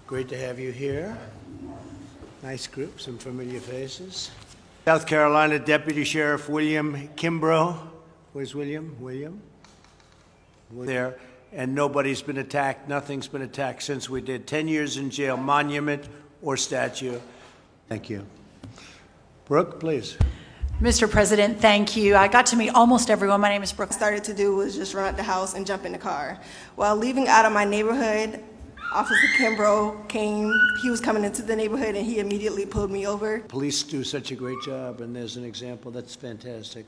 Great to have you here. Nice group, some familiar faces. South Carolina Deputy Sheriff William Kimbrough. Where's William? William? There. And nobody's been attacked. Nothing's been attacked since we did. 10 years in jail, monument or statue. Thank you. Brooke, please. Mr. President, thank you. I got to meet almost everyone. My name is Brooke. Started to do was just run out the house and jump in the car. While leaving out of my neighborhood, Officer Kimbrough came. He was coming into the neighborhood and he immediately pulled me over. Police do such a great job, and there's an example. That's fantastic.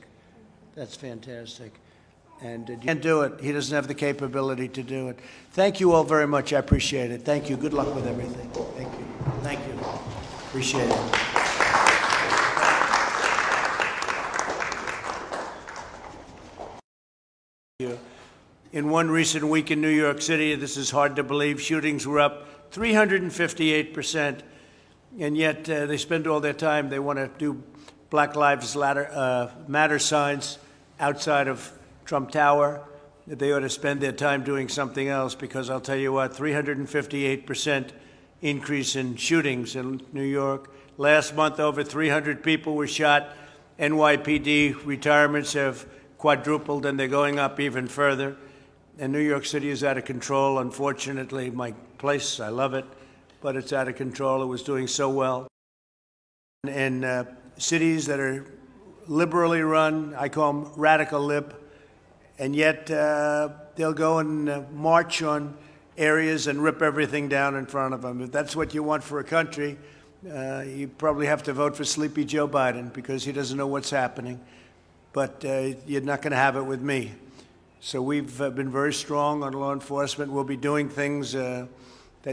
That's fantastic. And you can't do it. He doesn't have the capability to do it. Thank you all very much. I appreciate it. Thank you. Good luck with everything. Thank you. Thank you. Appreciate it. In one recent week in New York City, this is hard to believe, shootings were up 358%, and yet they spend all their time, they want to do Black Lives Matter signs outside of Trump Tower. They ought to spend their time doing something else, because I'll tell you what, 358% increase in shootings in New York. Last month, over 300 people were shot. NYPD retirements have quadrupled, and they're going up even further. And New York City is out of control. Unfortunately, my place, I love it, but it's out of control. It was doing so well. In cities that are liberally run, I call them radical lib, and yet they'll go and march on areas and rip everything down in front of them. If that's what you want for a country, you probably have to vote for Sleepy Joe Biden, because he doesn't know what's happening. But you're not going to have it with me. So we've been very strong on law enforcement. We'll be doing things that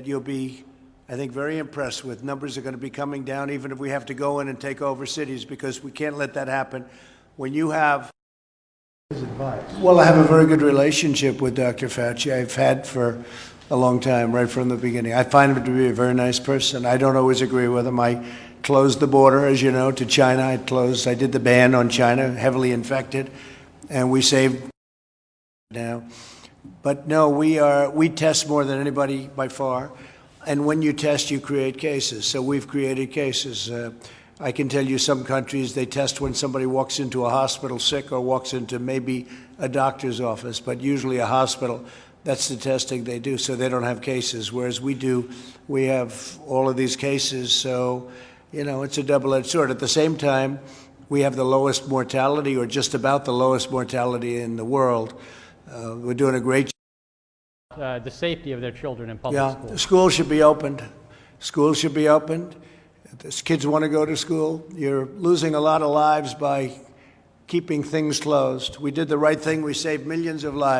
you'll be, I think, very impressed with. Numbers are going to be coming down, even if we have to go in and take over cities, because we can't let that happen. When you have his advice. Well, I have a very good relationship with Dr. Fauci. I've had for a long time, right from the beginning. I find him to be a very nice person. I don't always agree with him. I closed the border, as you know, to China. I did the ban on China, heavily infected, and we saved now. But no, we test more than anybody by far. And when you test, you create cases. So we've created cases. I can tell you some countries, they test when somebody walks into a hospital sick or walks into maybe a doctor's office, but usually a hospital. That's the testing they do, so they don't have cases, whereas we do. We have all of these cases, so, you know, it's a double-edged sword. At the same time, we have the lowest mortality, or just about the lowest mortality in the world. We're doing a great job. The safety of their children in public schools. Yeah, schools should be opened. Schools should be opened. If kids want to go to school, you're losing a lot of lives by keeping things closed. We did the right thing. We saved millions of lives.